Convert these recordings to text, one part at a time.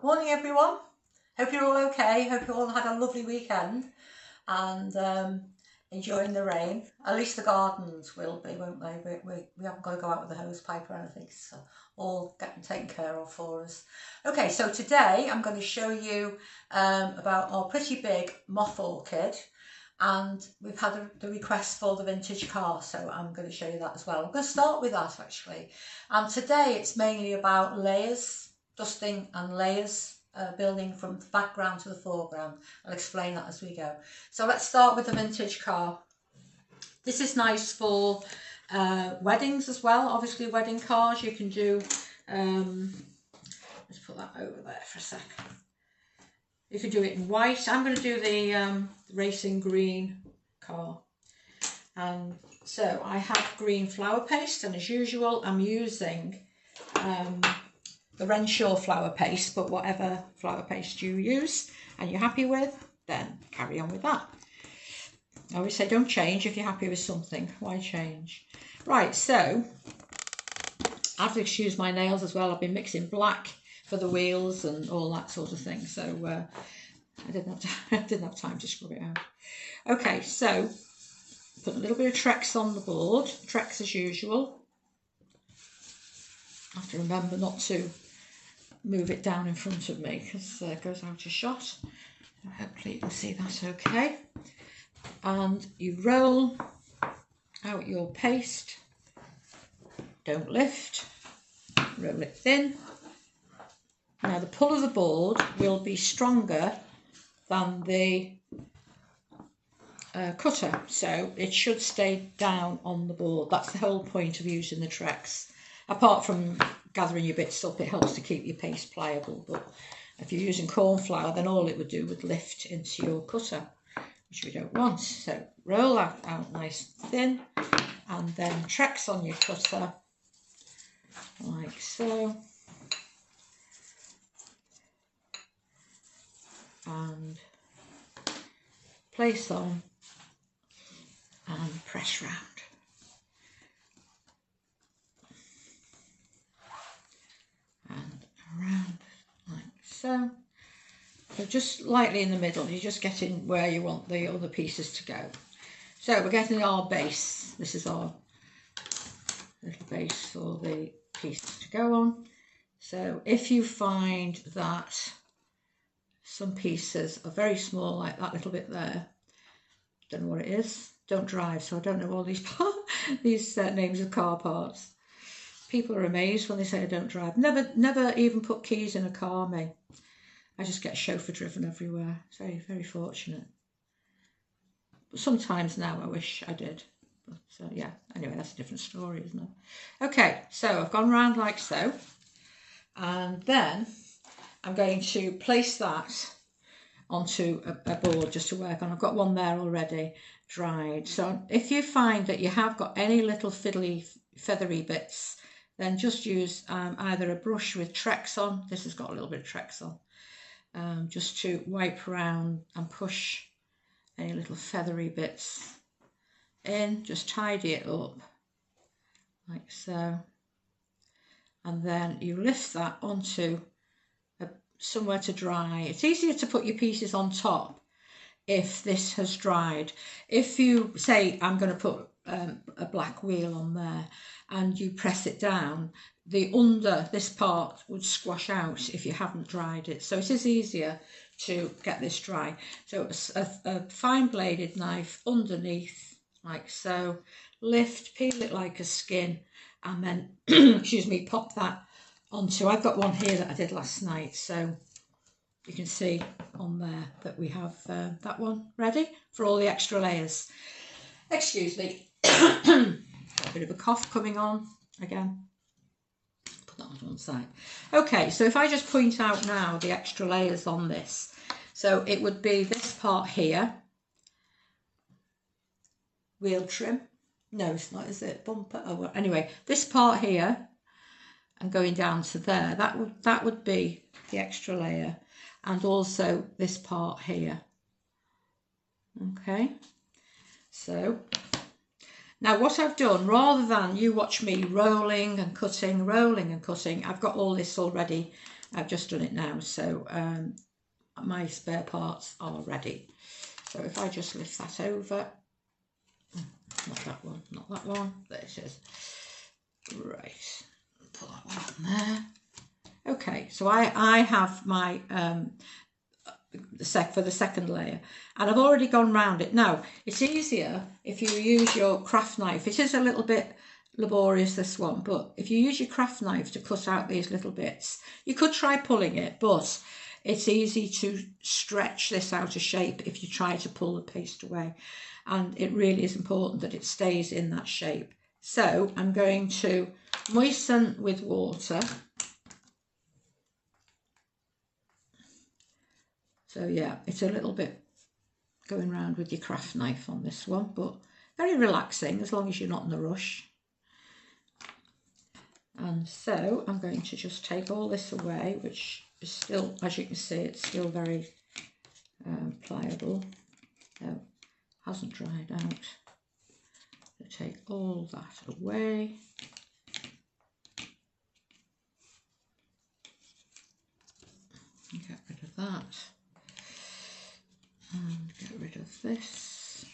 Morning everyone. Hope you're all okay. Hope you all had a lovely weekend and enjoying the rain. At least the gardens will be, won't they? We haven't got to go out with the hose pipe or anything, so all getting taken care of for us. Okay, so today I'm going to show you about our pretty big moth orchid, and we've had the request for the vintage car, so I'm going to show you that as well. I'm going to start with that actually, and today it's mainly about layers, dusting and layers, building from the background to the foreground. I'll explain that as we go. So let's start with the vintage car. This is nice for weddings as well. Obviously wedding cars you can do, let's put that over there for a second. You can do it in white. I'm going to do the racing green car. So I have green flower paste, and as usual I'm using the Renshaw flower paste, but whatever flower paste you use and you're happy with, then carry on with that. I always say don't change if you're happy with something. Why change? Right, so I have to excuse my nails as well. I've been mixing black for the wheels and all that sort of thing, so I didn't have time to scrub it out. Okay, so put a little bit of Trex on the board. Trex as usual. I have to remember not to move it down in front of me because it goes out of shot. Hopefully you can see that okay. And you roll out your paste. Don't lift. Roll it thin. Now the pull of the board will be stronger than the cutter, so it should stay down on the board. That's the whole point of using the Trex. Apart from gathering your bits up, it helps to keep your paste pliable, but if you're using corn flour, then all it would do would lift into your cutter, which we don't want. So roll that out nice and thin, and then Trex on your cutter, like so. And place on and press round. And around like so. So just lightly in the middle, you're just getting where you want the other pieces to go. So we're getting our base. This is our little base for the pieces to go on. So if you find that some pieces are very small, like that little bit there, don't know what it is, don't drive, so I don't know all these names of car parts. People are amazed when they say I don't drive. Never even put keys in a car, me. I just get chauffeur driven everywhere. It's very, very fortunate. But sometimes now I wish I did. But yeah, anyway, that's a different story, isn't it? Okay, so I've gone round like so. And then I'm going to place that onto a board just to work on. I've got one there already dried. So if you find that you have got any little fiddly, feathery bits, then just use either a brush with Trex on. This has got a little bit of Trex on. Just to wipe around and push any little feathery bits in. Just tidy it up like so. And then you lift that onto somewhere to dry. It's easier to put your pieces on top if this has dried. If you say I'm going to put a black wheel on there and you press it down, the under this part would squash out if you haven't dried it. So it is easier to get this dry. So a fine bladed knife underneath like so, lift, peel it like a skin, and then excuse me, pop that onto, I've got one here that I did last night, so you can see on there that we have that one ready for all the extra layers. Excuse me, a bit of a cough coming on again. Put that on one side. Okay, so if I just point out now the extra layers on this, so it would be this part here, wheel trim. No, it's not, is it? Bumper. Oh, well, anyway, this part here and going down to there, that would be the extra layer, and also this part here. Okay, so now what I've done, rather than you watch me rolling and cutting, I've got all this already I've just done it now, so my spare parts are ready. So if I just lift that over, not that one, not that one, there it is. Right, put that one on there. Okay, so I have my for the second layer, and I've already gone round it. Now it's easier if you use your craft knife. It is a little bit laborious, this one, but if you use your craft knife to cut out these little bits, you could try pulling it, but it's easy to stretch this out of shape if you try to pull the paste away, and it really is important that it stays in that shape. So I'm going to moisten with water. So yeah, it's a little bit going around with your craft knife on this one, but very relaxing as long as you're not in a rush. And so I'm going to just take all this away, which is still, as you can see, it's still very pliable. So hasn't dried out. So take all that away. Get rid of that. And get rid of this.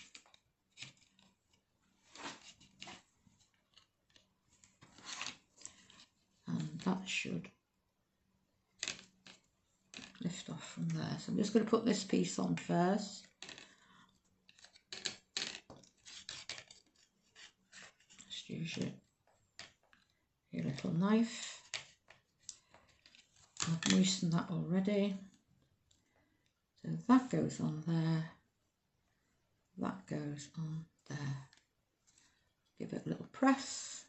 And that should lift off from there. So I'm just going to put this piece on first. Just use your little knife. I've moistened that already. So that goes on there, that goes on there. Give it a little press.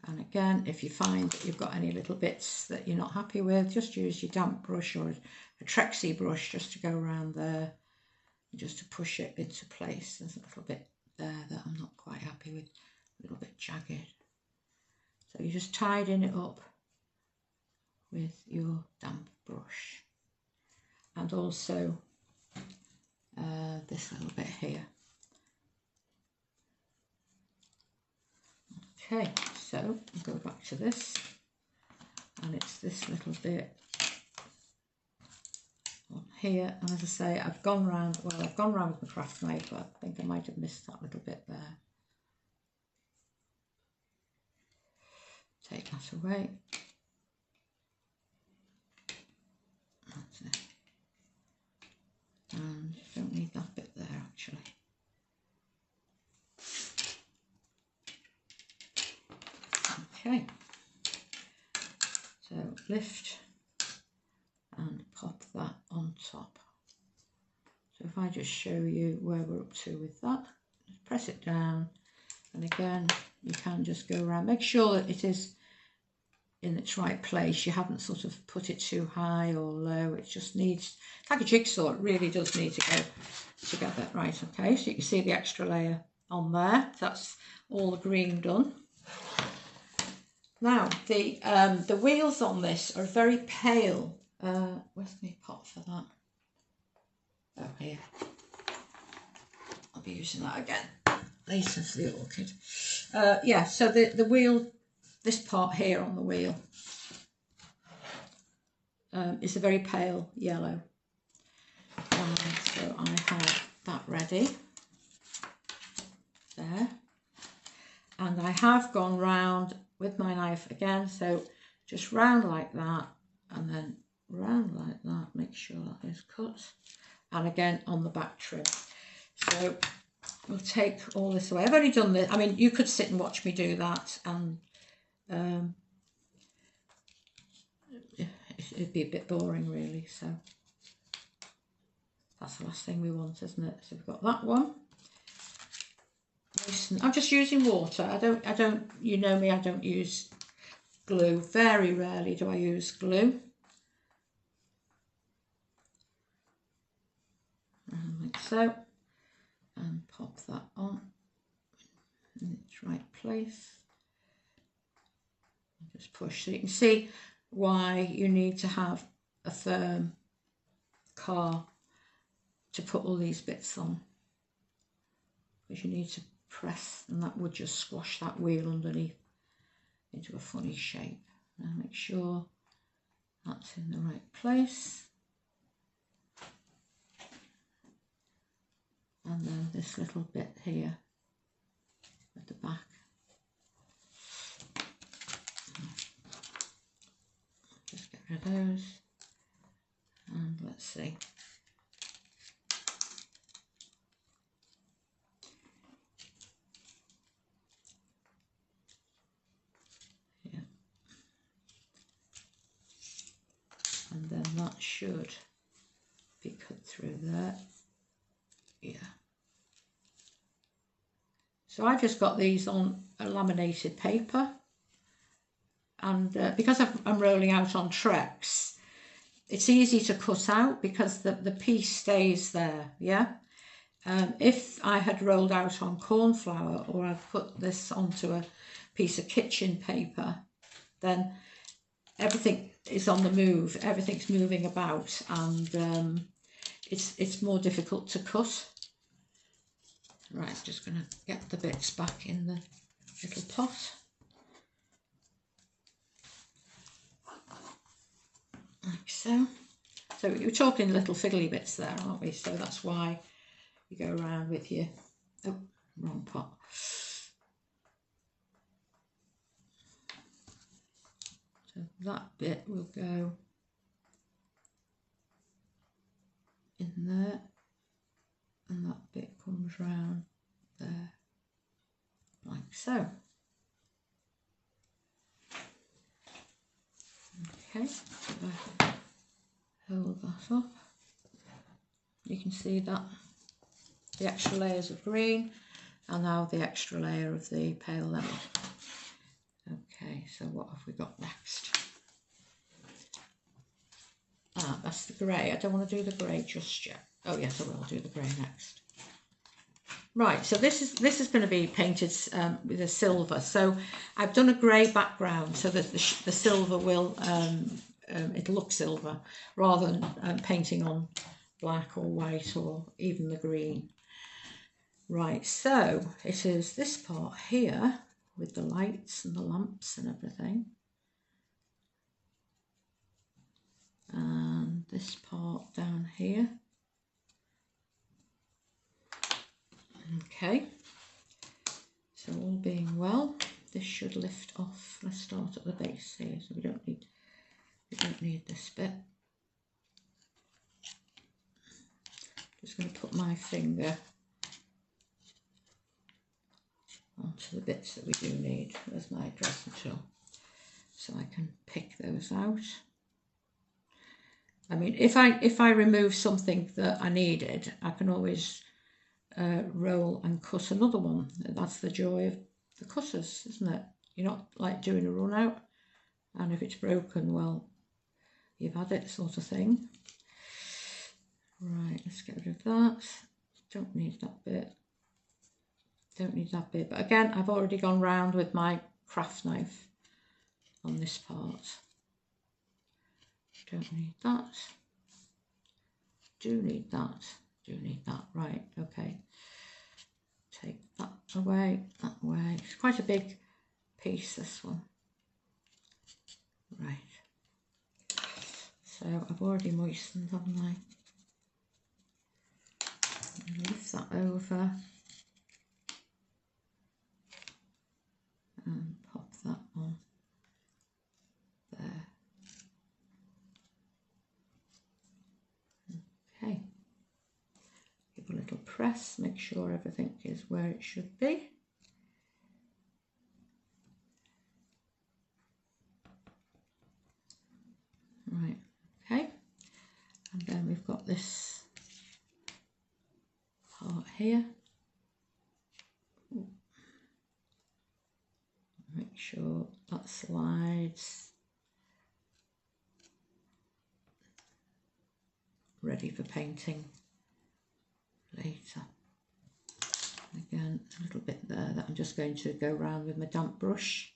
And again, if you find that you've got any little bits that you're not happy with, just use your damp brush or a Trexie brush just to go around there, and just to push it into place. There's a little bit there that I'm not quite happy with, a little bit jagged. So you're just tidying it up with your damp brush. And also this little bit here. Okay, so I'll go back to this, and it's this little bit on here. And as I say, I've gone round, well, I've gone round with my craft knife, but I think I might have missed that little bit there. Take that away. That's it. And don't need that bit there actually. Okay, so lift and pop that on top. So if I just show you where we're up to with that, just press it down, and again you can just go around. Make sure that it is in its right place. You haven't sort of put it too high or low. It just needs, it's like a jigsaw, it really does need to go together. Right, okay, so you can see the extra layer on there. That's all the green done. Now the wheels on this are very pale. Where's my pot for that? Oh, here. I'll be using that again later for the orchid. Yeah, so the wheel, this part here on the wheel is a very pale yellow. So I have that ready there. And I have gone round with my knife again, so just round like that, and then round like that, make sure that is cut, and again on the back trim. So we'll take all this away. I've only done this, I mean, you could sit and watch me do that, and it'd be a bit boring really, so that's the last thing we want, isn't it? So we've got that one. I'm just using water. I don't, you know me, I don't use glue. Very rarely do I use glue. Like so. And pop that on in its right place. Just push. So you can see why you need to have a firm car to put all these bits on. Because you need to press, and that would just squash that wheel underneath into a funny shape. Now make sure That's in the right place. And then this little bit here at the back. Just get rid of those. And let's see. Yeah. And then that should be cut through there. Yeah. So I've just got these on a laminated paper, and because I'm rolling out on Trex, it's easy to cut out because the piece stays there, yeah? If I had rolled out on corn flour, or I've put this onto a piece of kitchen paper, then everything is on the move, everything's moving about, and it's more difficult to cut. Right, just going to get the bits back in the little pot. Like so. So you're talking little fiddly bits there, aren't we? So that's why you go around with your... Oh, wrong pot. So that bit will go in there, and that bit comes round there, like so. Okay, so I hold that up. You can see that the extra layers of green, and now the extra layer of the pale lemon. Okay, so what have we got next? Ah, that's the grey. I don't want to do the grey just yet. Oh yes, I will do the grey next. Right, so this is going to be painted with a silver. So I've done a grey background so that the silver will it'll look silver rather than painting on black or white or even the green. Right, so it is this part here with the lights and the lamps and everything, and this part down here. Okay, so all being well, this should lift off. Let's start at the base here, so we don't need this bit. Just going to put my finger onto the bits that we do need. There's my dressing tool, so I can pick those out. I mean, if I remove something that I needed, I can always roll and cut another one. That's the joy of the cutters, isn't it? You're not like doing a run out, and if it's broken, well, you've had it, sort of thing. Right, let's get rid of that. Don't need that bit. Don't need that bit. But again, I've already gone round with my craft knife on this part. Don't need that. Do need that. Do need that. Right, okay. Take that away, that way. It's quite a big piece, this one. Right. So I've already moistened, haven't I? Lift that over and pop that on there. Okay. Give a little press, make sure everything is where it should be. Right, okay. And then we've got this part here. Make sure that slides. Ready for painting later. Again, a little bit there that I'm just going to go around with my damp brush.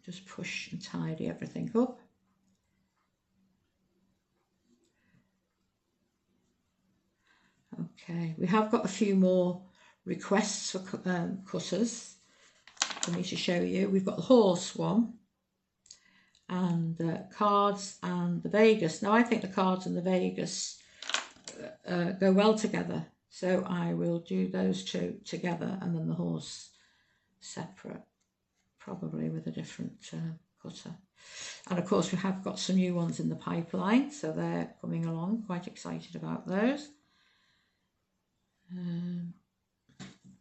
Just push and tidy everything up. Okay, we have got a few more requests for cutters for me to show you. We've got the horse one, and cards and the Vegas. Now I think the cards and the Vegas go well together, so I will do those two together and then the horse separate, probably with a different cutter. And of course we have got some new ones in the pipeline, so they're coming along, quite excited about those.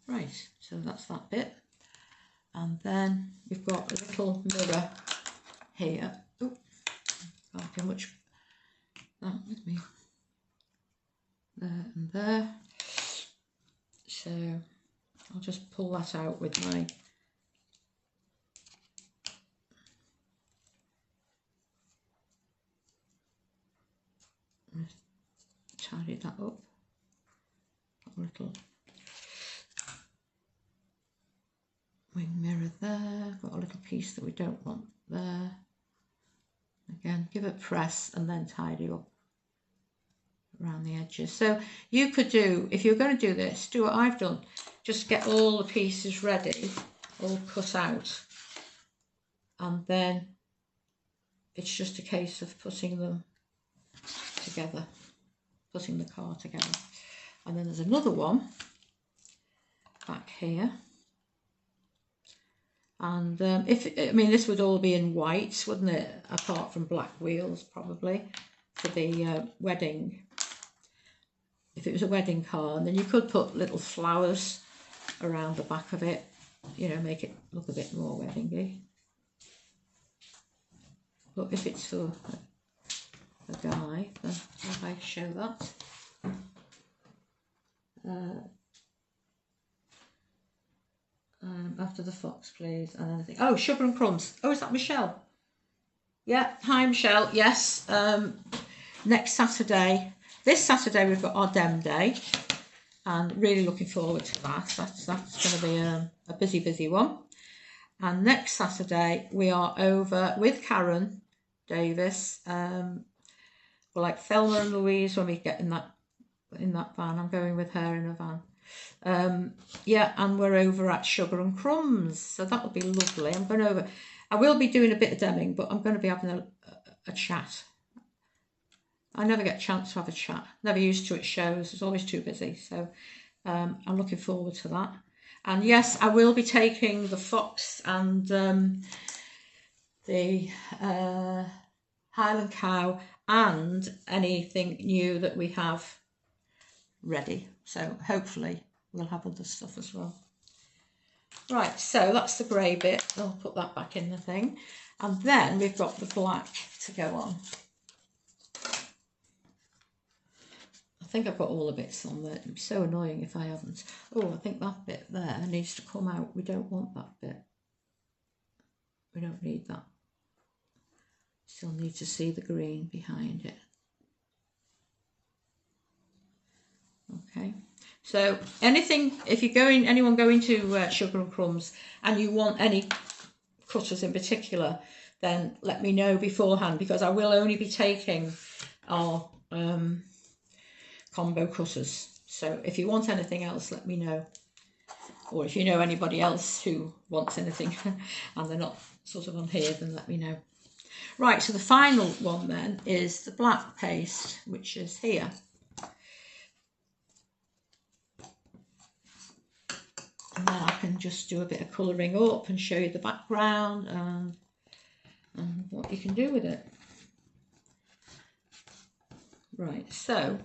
Right, so that's that bit. And then we've got a little mirror here. Oh, can't do much that with me. There and there. So I'll just pull that out with my tidy that up. Got a little wing mirror there. Got a little piece that we don't want there. Again, give it a press and then tidy up around the edges. So you could do, if you're going to do this, do what I've done. Just get all the pieces ready, all cut out, and then it's just a case of putting them together, putting the car together. And then there's another one back here. And this would all be in white, wouldn't it? Apart from black wheels, probably, for the wedding. If it was a wedding car, and then you could put little flowers around the back of it, you know, make it look a bit more weddingy. But if it's for a guy, then how do I show that? After the fox, please. And anything. Oh, sugar and crumbs. Oh, is that Michelle? Yeah. Hi, Michelle. Yes. Next Saturday. This Saturday we've got our Dem Day, and really looking forward to that. That's going to be a busy one. And next Saturday we are over with Karen Davis. We're like Thelma and Louise when we get in that van. I'm going with her in a van. Yeah, and we're over at Sugar and Crumbs, so that will be lovely. I will be doing a bit of demming, but I'm going to be having a chat. I never get a chance to have a chat. Never used to at shows. It's always too busy. So I'm looking forward to that. And yes, I will be taking the fox and the Highland cow and anything new that we have ready. So hopefully we'll have other stuff as well. Right, so that's the grey bit. I'll put that back in the thing. And then we've got the black to go on. I think I've got all the bits on there. It'd be so annoying if I haven't. Oh, I think that bit there needs to come out. We don't want that bit. We don't need that. Still need to see the green behind it. Okay. So anything, if you're going, anyone going to Sugar and Crumbs and you want any cutters in particular, then let me know beforehand, because I will only be taking our combo cutters. So if you want anything else, let me know. Or if you know anybody else who wants anything and they're not sort of on here, then let me know. Right, so the final one then is the black paste, which is here. And then I can just do a bit of colouring up and show you the background and what you can do with it. Right, so,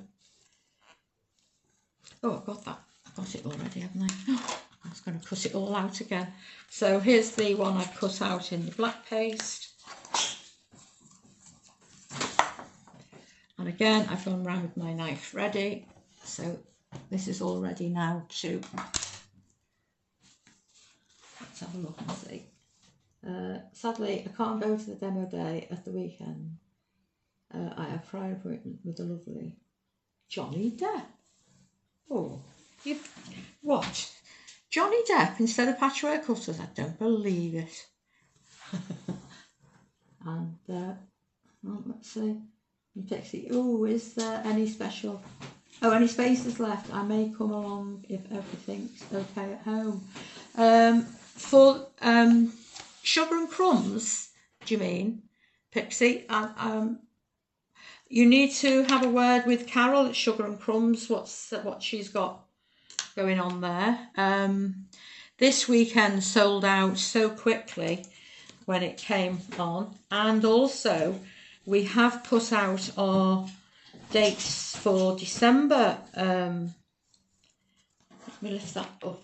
oh, I've got that. I've got it already, haven't I? Oh, I was going to cut it all out again. So here's the one I've cut out in the black paste. And again, I've gone round with my knife ready. So this is all ready now to... Let's have a look and see. Sadly, I can't go to the demo day at the weekend. I have a prior appointment with the lovely Johnny Depp. Oh, what? Johnny Depp instead of patchwork cutters? I don't believe it. And, well, let's see. Oh, is there any special... Oh, any spaces left? I may come along if everything's okay at home. For Sugar and Crumbs, do you mean? Pixie. You need to have a word with Carol at Sugar and Crumbs, what she's got going on there. This weekend sold out so quickly when it came on, and also we have put out our dates for December. Let me lift that up.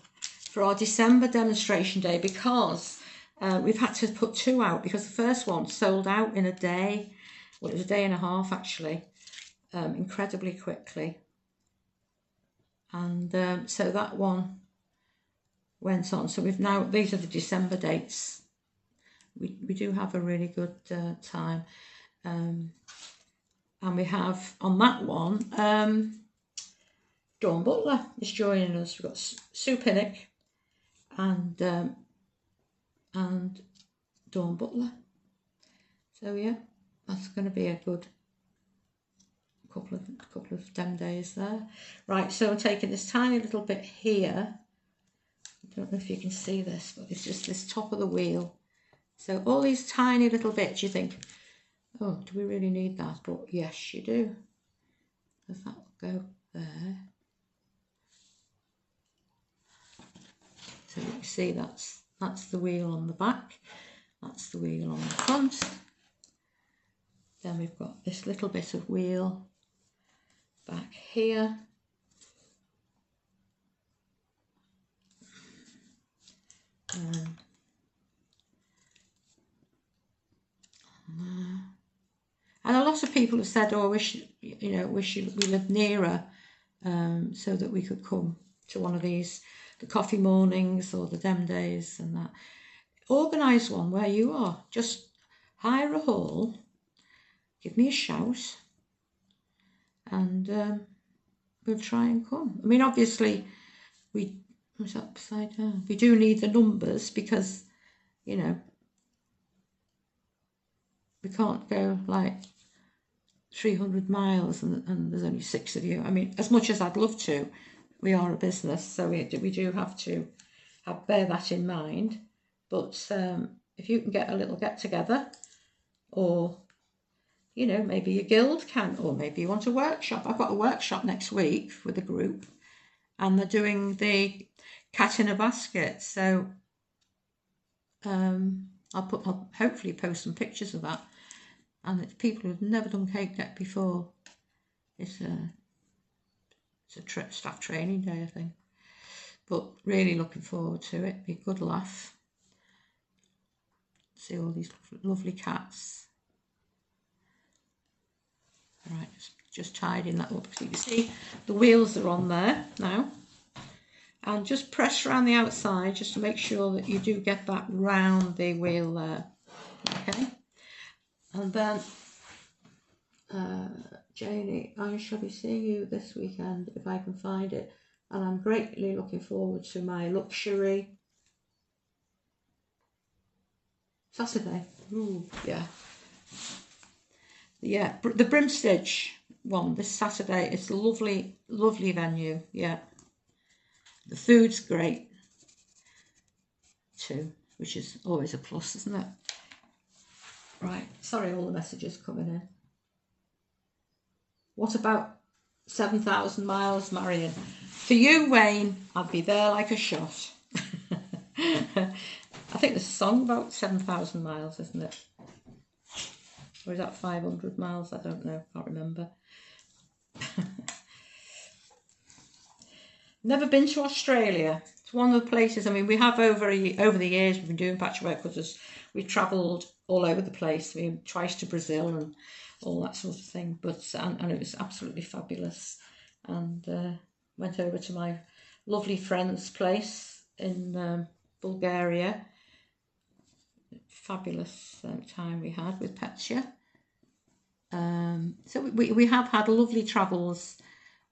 For our December demonstration day, because we've had to put 2 out because the first one sold out in a day. Well, it was a day and a half actually, incredibly quickly. And so that one went on. So we've now, these are the December dates. We do have a really good time. And we have on that one, Dawn Butler is joining us. We've got Sue Pinnock and Dawn Butler. So yeah, that's going to be a good couple of dem days there. Right, so I'm taking this tiny little bit here. I don't know if you can see this, but it's just this top of the wheel. So all these tiny little bits, you think, oh, do we really need that? But yes, you do. Because that will go there. So you can see that's the wheel on the back. That's the wheel on the front. Then we've got this little bit of wheel back here. And a lot of people have said, oh, I wish we lived nearer, so that we could come to one of these, the coffee mornings or the dem days and that. Organise one where you are. Just hire a hall, give me a shout, and we'll try and come. I mean, obviously, was upside down. We do need the numbers because, you know, we can't go like 300 miles and there's only 6 of you. I mean, as much as I'd love to, we are a business, so we do have to bear that in mind. But if you can get a little get together, or you know, maybe your guild can, or maybe you want a workshop. I've got a workshop next week with a group, and they're doing the cat in a basket. So I'll hopefully post some pictures of that. And it's people who've never done cake deck before. It's a staff training day, I think. But really looking forward to it. Be a good laugh. See all these lovely cats. All right, just tidying that up. So you can see the wheels are on there now. And just press around the outside just to make sure that you do get that round the wheel there. Okay. And then, Janie, I shall be seeing you this weekend if I can find it. And I'm greatly looking forward to my luxury Saturday. Ooh, yeah. Yeah, the Brimstitch one this Saturday. It's a lovely, lovely venue. Yeah. The food's great too, which is always a plus, isn't it? Right, sorry, all the messages coming in. What about 7,000 miles, Marion? For you, Wayne, I'd be there like a shot. I think there's a song about 7,000 miles, isn't it? Or is that 500 miles? I don't know, can't remember. Never been to Australia. It's one of the places, I mean, we have over the years, we've been doing patchwork because we've travelled all over the place. We went twice to Brazil and all that sort of thing. But and it was absolutely fabulous. And went over to my lovely friend's place in Bulgaria. Fabulous time we had with Petya. So we have had lovely travels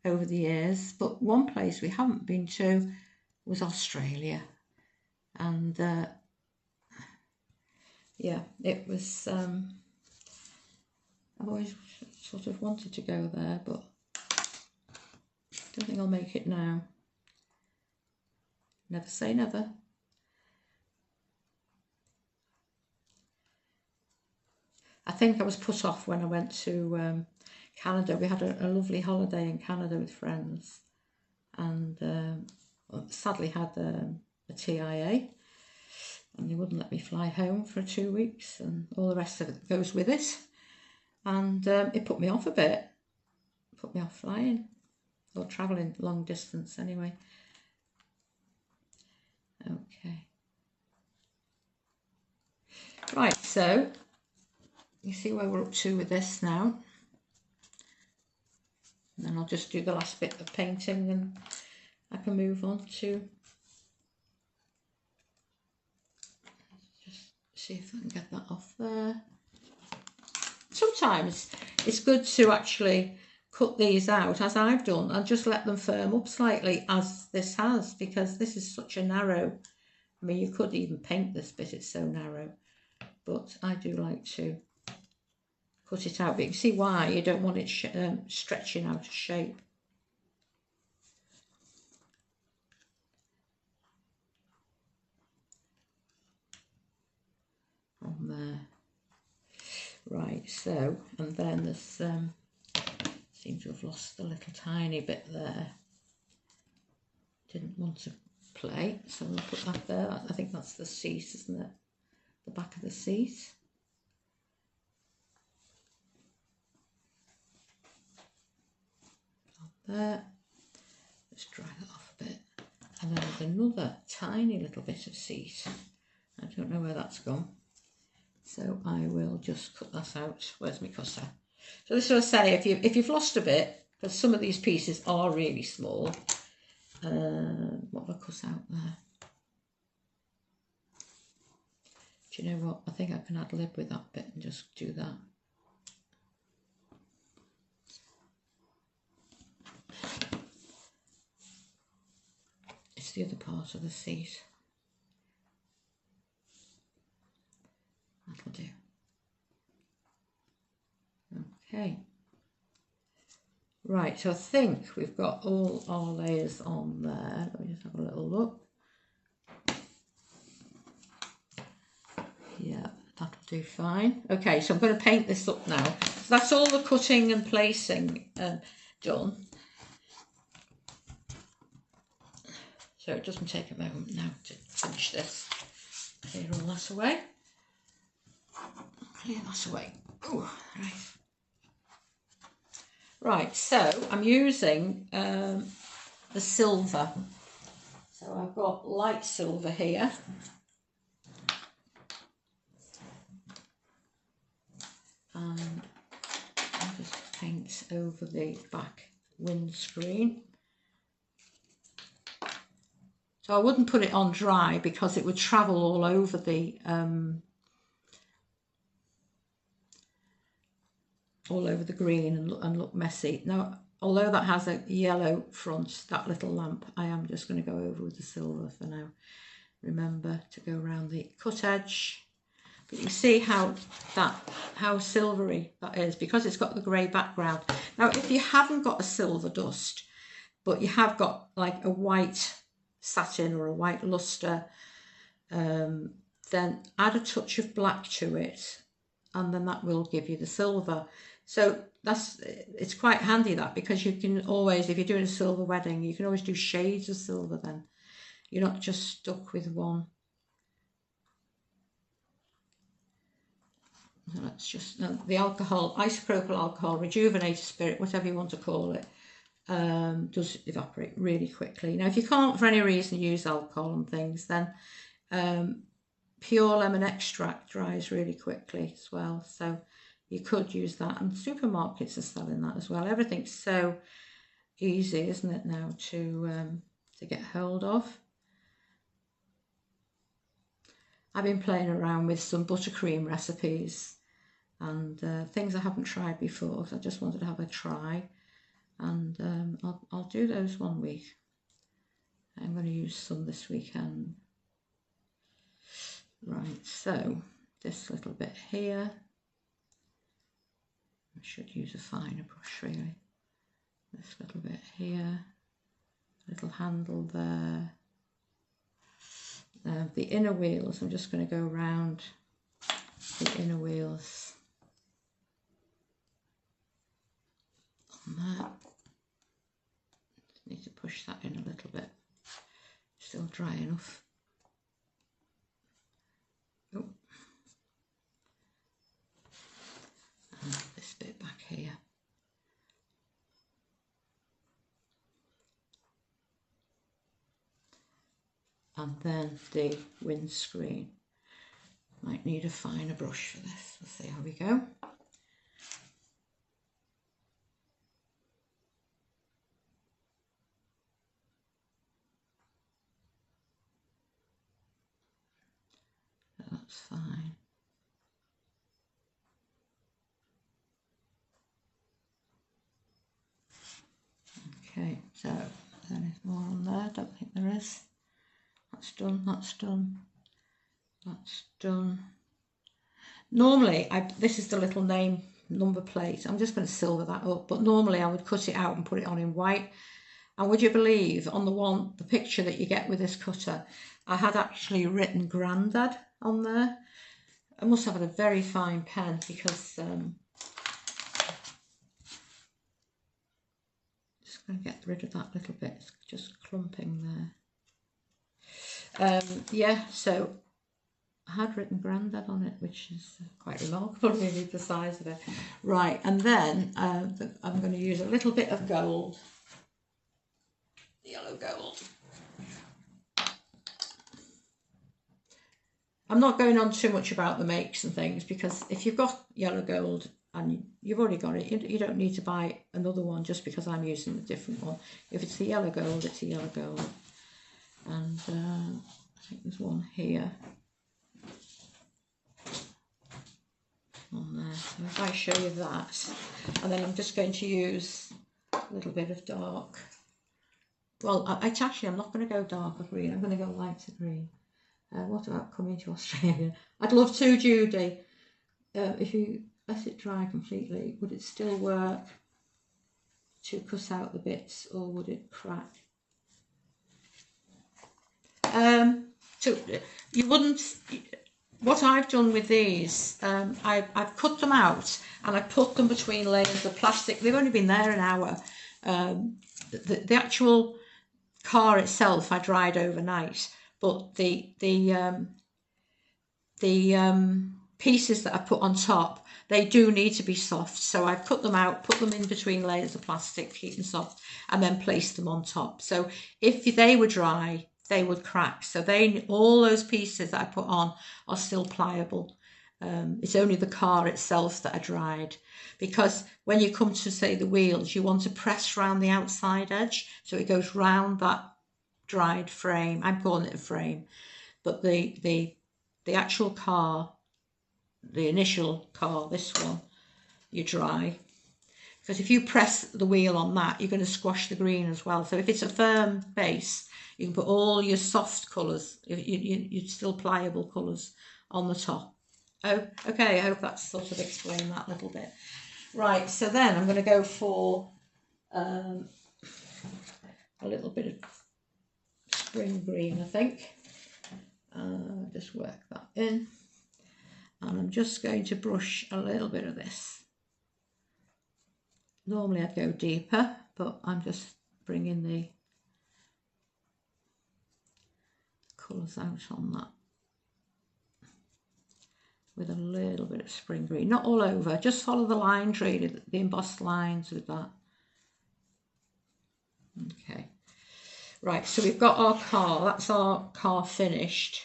over the years, but one place we haven't been to was Australia. And yeah, it was, I've always sort of wanted to go there, but don't think I'll make it now. Never say never. I think I was put off when I went to Canada. We had a lovely holiday in Canada with friends, and sadly had a TIA, and they wouldn't let me fly home for 2 weeks, and all the rest of it goes with it. And it put me off a bit, put me off flying or travelling long distance anyway. Okay. Right, so you see where we're up to with this now. And then I'll just do the last bit of painting and I can move on to just see if I can get that off there. Sometimes it's good to actually cut these out, as I've done, and just let them firm up slightly, as this has, because this is such a narrow, I mean, you could even paint this bit, it's so narrow, but I do like to cut it out. But you can see why you don't want it stretching out of shape. On there. Right, so, and then there's seem to have lost a little tiny bit there. Didn't want to play, so I'll put that there. I think that's the seat, isn't it? The back of the seat. There. Let's dry that off a bit. And then there's another tiny little bit of seat. I don't know where that's gone. So I will just cut that out. Where's my cutter? So this is what I say, if you've lost a bit, because some of these pieces are really small. What have I cut out there? Do you know what? I think I can ad lib with that bit and just do that. It's the other part of the seat. That'll do. Okay. Right, so I think we've got all our layers on there. Let me just have a little look. Yeah, that'll do fine. Okay, so I'm going to paint this up now. So that's all the cutting and placing done. So it doesn't take a moment now to finish this. Clear all that away. Clear that away. Oh, right. Right, so I'm using the silver. So I've got light silver here. And I'll just paint over the back windscreen. So I wouldn't put it on dry because it would travel all over the green and look messy. Now, although that has a yellow front, that little lamp, I am just going to go over with the silver for now. Remember to go around the cut edge. But you see how silvery that is because it's got the grey background. Now, if you haven't got a silver dust, but you have got like a white satin or a white luster, then add a touch of black to it, and then that will give you the silver. So it's quite handy that, because you can always, if you're doing a silver wedding, you can always do shades of silver then. You're not just stuck with one. So let's just, the alcohol, isopropyl alcohol, rejuvenated spirit, whatever you want to call it, does evaporate really quickly. Now, if you can't for any reason use alcohol and things, then pure lemon extract dries really quickly as well. So you could use that, and supermarkets are selling that as well. Everything's so easy, isn't it, now to get hold of. I've been playing around with some buttercream recipes and things I haven't tried before, so I just wanted to have a try, and I'll do those one week. I'm going to use some this weekend. Right, so this little bit here, I should use a finer brush really. This little bit here, little handle there. The inner wheels, I'm just going to go around the inner wheels there. Need to push that in a little bit. Still dry enough. Oh. And this bit back here. And then the windscreen. Might need a finer brush for this. We'll see how we go. That's fine. Okay, so there is more on there. I don't think there is. That's done, that's done, that's done. Normally, this is the little name number plate. I'm just going to silver that up, but normally I would cut it out and put it on in white. And would you believe, on the picture that you get with this cutter, I had actually written Grandad on there. I must have had a very fine pen because just going to get rid of that little bit. It's just clumping there. Yeah, so I had written Grandad on it, which is quite remarkable, really, the size of it. Right, and then I'm going to use a little bit of gold, yellow gold. I'm not going on too much about the makes and things, because if you've got yellow gold and you've already got it, you don't need to buy another one just because I'm using a different one. If it's the yellow gold, it's a yellow gold. And I think there's one here on there. So if I show you that, and then I'm just going to use a little bit of dark. Well, actually, I'm not going to go darker green. I'm going to go lighter green. What about coming to Australia? I'd love to, Judy. If you let it dry completely, would it still work to cut out the bits, or would it crack? So you wouldn't. What I've done with these, I've cut them out and I put them between layers of plastic. They've only been there an hour. The actual car itself I dried overnight, but the pieces that I put on top, they do need to be soft. So I've cut them out, put them in between layers of plastic, keep them soft, and then placed them on top. So if they were dry, they would crack. So all those pieces that I put on are still pliable. It's only the car itself that I dried, because when you come to, say, the wheels, you want to press around the outside edge so it goes round that dried frame. I'm calling it a frame, but the actual car, the initial car, this one, you dry, because if you press the wheel on that, you're going to squash the green as well. So if it's a firm base, you can put all your soft colours, your still pliable colours, on the top. Oh, okay, I hope that's sort of explained that a little bit. Right, so then I'm going to go for a little bit of spring green, I think. Just work that in. And I'm just going to brush a little bit of this. Normally I'd go deeper, but I'm just bringing the colours out on that with a little bit of spring green. Not all over, just follow the lines, really, the embossed lines with that. Okay, right, so we've got our car. That's our car finished.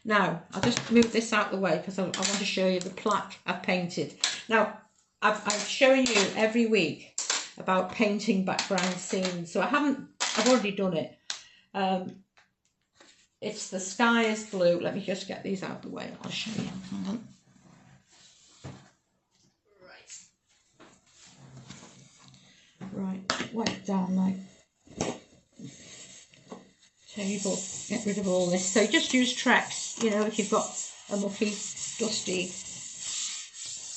Now, I'll just move this out of the way because I want to show you the plaque I've painted. Now, I've shown you every week about painting background scenes, so I've already done it. It's The Sky is Blue. Let me just get these out of the way. I'll show you. Hang on. Right, wipe down my table. Get rid of all this. So just use Trex. You know, if you've got a mucky, dusty,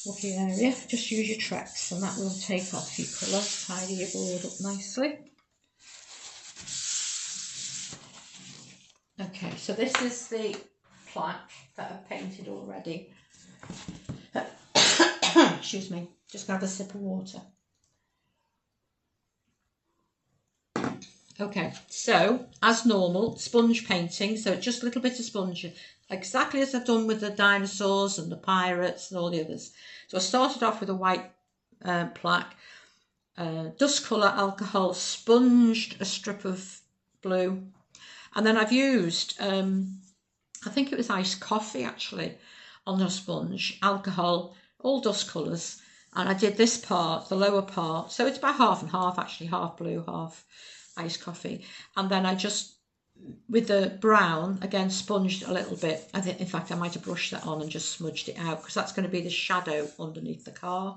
mucky area, just use your Trex, and that will take off your colour. Tidy your board up nicely. Okay, so this is the plaque that I've painted already. Excuse me, just grab a sip of water. Okay, so as normal, sponge painting, so just a little bit of sponge, exactly as I've done with the dinosaurs and the pirates and all the others. So I started off with a white plaque, dust colour alcohol, sponged a strip of blue, and then I've used, I think it was iced coffee actually, on the sponge, alcohol, all dust colours, and I did this part, the lower part, so it's about half and half actually, half blue, half iced coffee, and then I just, with the brown, again sponged a little bit. I think, in fact, I might have brushed that on and just smudged it out, because that's going to be the shadow underneath the car.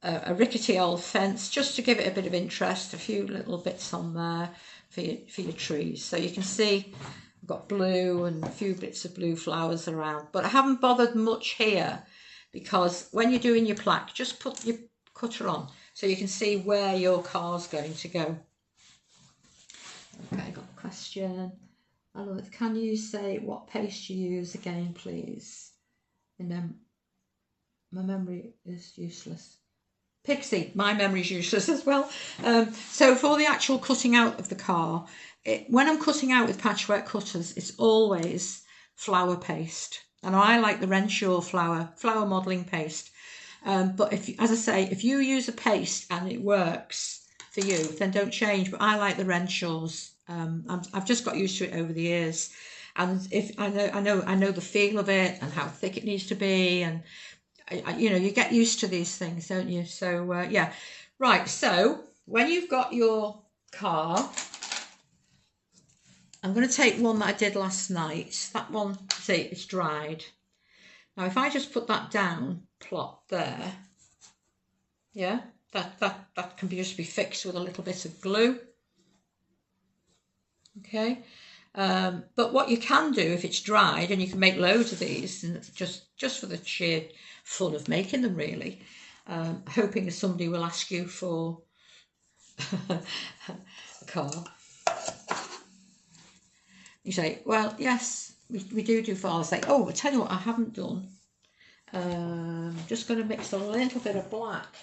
A rickety old fence, just to give it a bit of interest, a few little bits on there for your trees. So you can see I've got blue and a few bits of blue flowers around, but I haven't bothered much here, because when you're doing your plaque, just put your cutter on so you can see where your car's going to go. Okay, I got a question. Hello, can you say what paste you use again, please? And then my memory is useless. Pixie, my memory is useless as well. So for the actual cutting out of the car, when I'm cutting out with patchwork cutters, it's always flower paste. And I like the Renshaw flower modelling paste. But as I say, if you use a paste and it works for you, then don't change. But I like the Renshaws. I've just got used to it over the years, and if I know the feel of it and how thick it needs to be, and you know, you get used to these things, don't you? So yeah, right. So when you've got your car, I'm going to take one that I did last night. That one, see, it's dried. Now, if I just put that down, plot there, yeah, that can just be fixed with a little bit of glue. Okay, but what you can do if it's dried, and you can make loads of these, and just for the sheer fun of making them, really, hoping that somebody will ask you for a car. You say, well, yes, we do Father's Day. Oh, I'll tell you what I haven't done. Just going to mix a little bit of black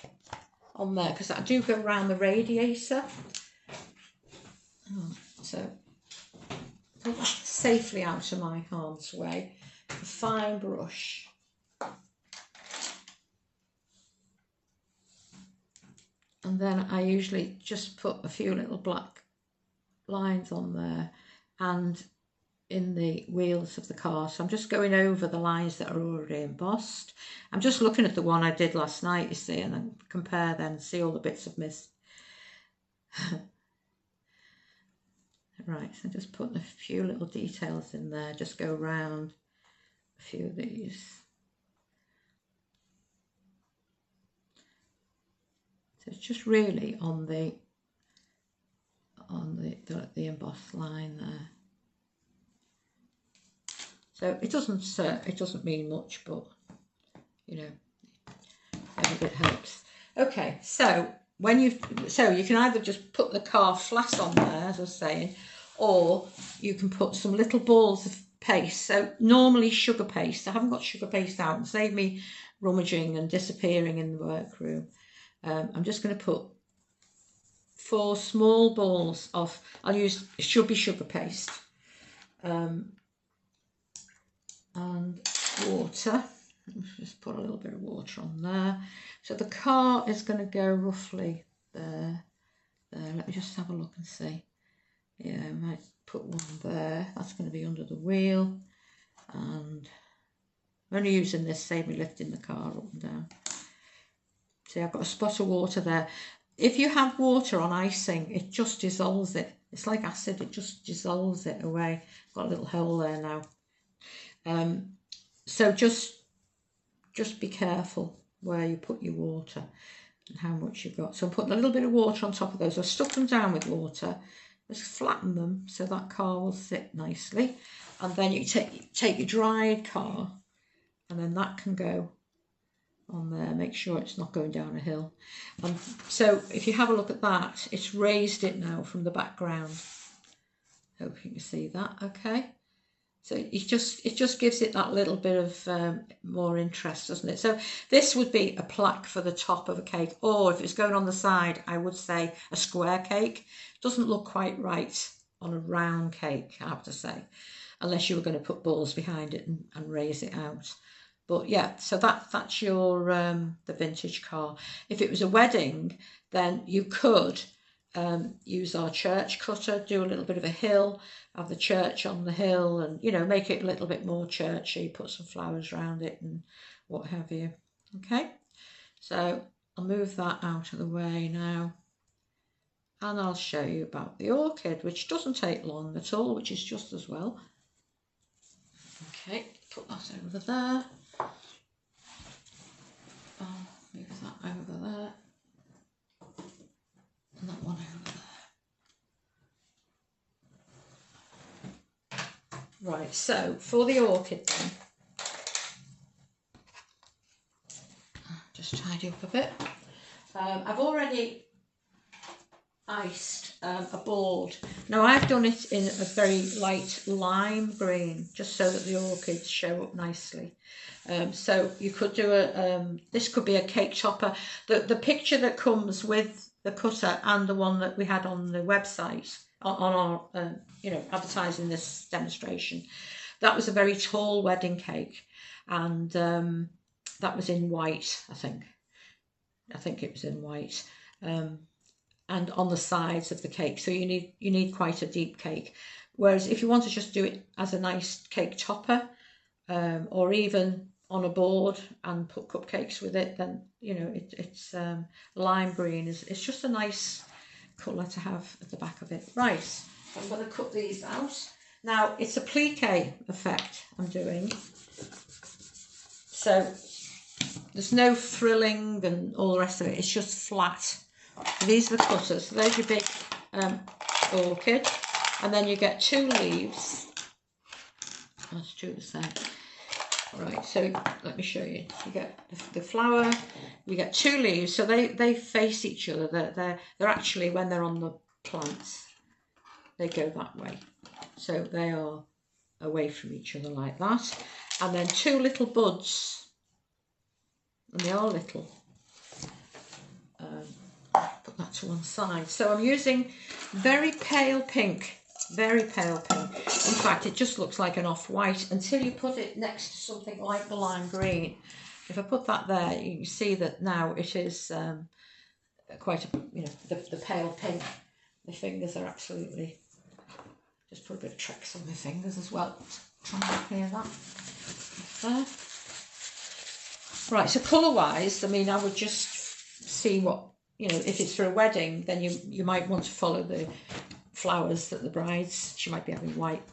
on there, because I do go around the radiator. So put that safely out of my harm's way. A fine brush. And then I usually just put a few little black lines on there and in the wheels of the car. So I'm just going over the lines that are already embossed. I'm just looking at the one I did last night, you see, and then compare them and see all the bits I've missed. Right, so just putting a few little details in there, just go around a few of these. So it's just really on the embossed line there. So it doesn't mean much, but you know, every bit helps. Okay, so you can either just put the car flat on there, as I was saying, or you can put some little balls of paste. So normally sugar paste. I haven't got sugar paste out, and save me rummaging and disappearing in the workroom. I'm just going to put 4 small balls of, it should be sugar paste, and water. Let's just put a little bit of water on there. So the car is going to go roughly there. Let me just have a look and see. Yeah, I might put one there. That's going to be under the wheel. And I'm only using this, save me lifting the car up and down. See, I've got a spot of water there. If you have water on icing, it just dissolves it. It's like acid, it just dissolves it away. I've got a little hole there now. So just be careful where you put your water and how much you've got. So I'm putting a little bit of water on top of those. I've stuck them down with water, just flatten them so that car will sit nicely. And then you take your dried car, and then that can go on there. Make sure it's not going down a hill. And so if you have a look at that, it's raised it now from the background. Hope you can see that, okay? So it just gives it that little bit of more interest, doesn't it? So this would be a plaque for the top of a cake, or if it's going on the side, I would say a square cake, Doesn't look quite right on a round cake, I have to say, unless you were going to put balls behind it and raise it out. But yeah, so that's your the vintage car. If it was a wedding, then you could use our church cutter, do a little bit of a hill, have the church on the hill, and you know, make it a little bit more churchy, put some flowers around it and what have you. Okay, so I'll move that out of the way now, and I'll show you about the orchid, which doesn't take long at all, which is just as well. Okay, put that over there. I'll move that over there, and that one over there. Right, so for the orchid then, just tidy up a bit. I've already iced a board. Now I've done it in a very light lime green, just so that the orchids show up nicely. So you could do this could be a cake topper. The picture that comes with the cutter and the one that we had on the website on our advertising this demonstration, that was a very tall wedding cake, and that was in white. I think it was in white, and on the sides of the cake. So you need quite a deep cake. Whereas if you want to just do it as a nice cake topper, or even on a board and put cupcakes with it, then you know it's lime green it's just a nice colour to have at the back of it. Right, so I'm going to cut these out. Now it's a plique effect I'm doing, so there's no frilling and all the rest of it. It's just flat. These are the cutters. So there's your big orchid, and then you get 2 leaves. Let's do the same. Right, so let me show you. You get the flower, you get 2 leaves, so they face each other. They're actually, when they're on the plants, they go that way. So they are away from each other like that. And then 2 little buds, and they are little. Put that to one side. So I'm using very pale pink. Very pale pink. In fact, it just looks like an off-white until you put it next to something like the lime green. If I put that there, you can see that now it is quite a, the pale pink. My fingers are absolutely, just put a bit of Trex on my fingers as well. Try and clear that. There. Right, so colour-wise, I mean, I would just see what, if it's for a wedding, then you might want to follow the flowers that the brides, she might be having white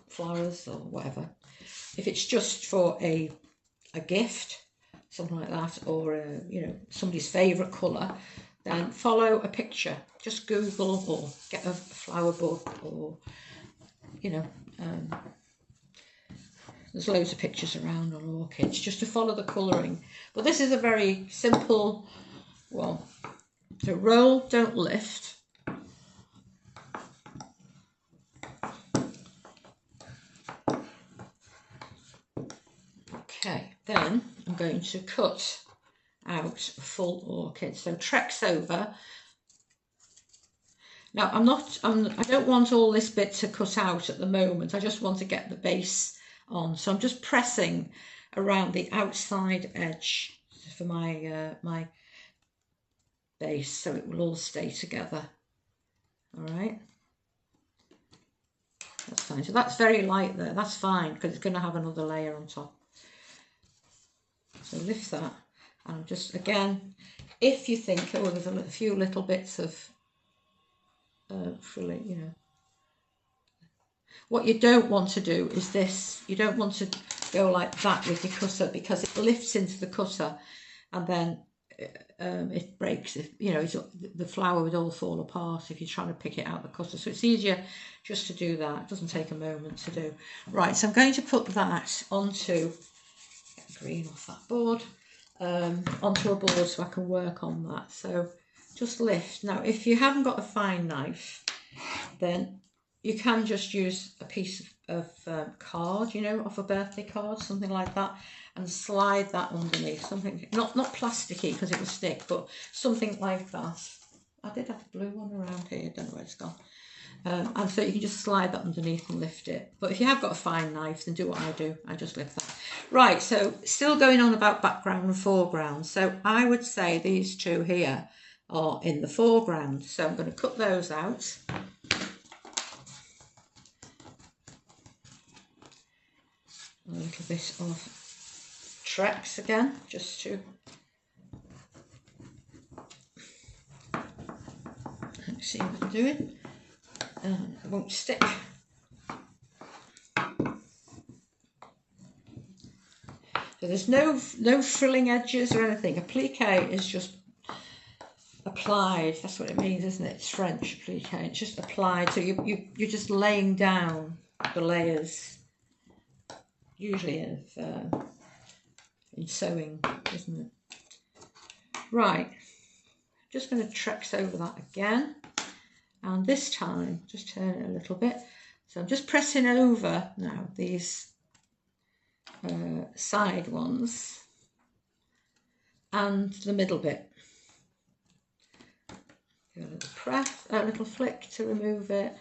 flowers or whatever. If it's just for a gift, something like that, or somebody's favourite colour, then follow a picture. Just Google or get a flower book, or there's loads of pictures around on orchids just to follow the colouring. But this is a very simple, so roll, don't lift. Okay, then I'm going to cut out a full orchid. So Trex over. Now I don't want all this bit to cut out at the moment. I just want to get the base on. So I'm just pressing around the outside edge for my my base, so it will all stay together. All right. That's fine. So that's very light there. That's fine because it's going to have another layer on top. So lift that, and just again, if you think, oh, there's a few little bits of frilling, what you don't want to do is this. You don't want to go like that with your cutter, because it lifts into the cutter, and then it breaks. The flower would all fall apart if you're trying to pick it out the cutter. So it's easier just to do that. It doesn't take a moment to do. Right, so I'm going to put that onto, get green off that board, onto a board so I can work on that. So just lift. Now, if you haven't got a fine knife, then you can just use a piece of card, off a birthday card, something like that, and slide that underneath. Something not plasticky because it will stick, but something like that. I did have the blue one around here, don't know where it's gone. And so you can just slide that underneath and lift it. But if you have got a fine knife, then do what I do. I just lift that. Right, so still going on about background and foreground. So I would say these two here are in the foreground. So I'm going to cut those out. A little bit of Trex again, just to see what I'm doing. It won't stick. So there's no frilling edges or anything. Applique is just applied. That's what it means, isn't it? It's French, applique. It's just applied. So you're just laying down the layers, usually in sewing, isn't it? Right. Just going to Trex over that again. And this time, just turn it a little bit. So I'm just pressing over now these side ones and the middle bit. Give a little press, a little flick to remove it,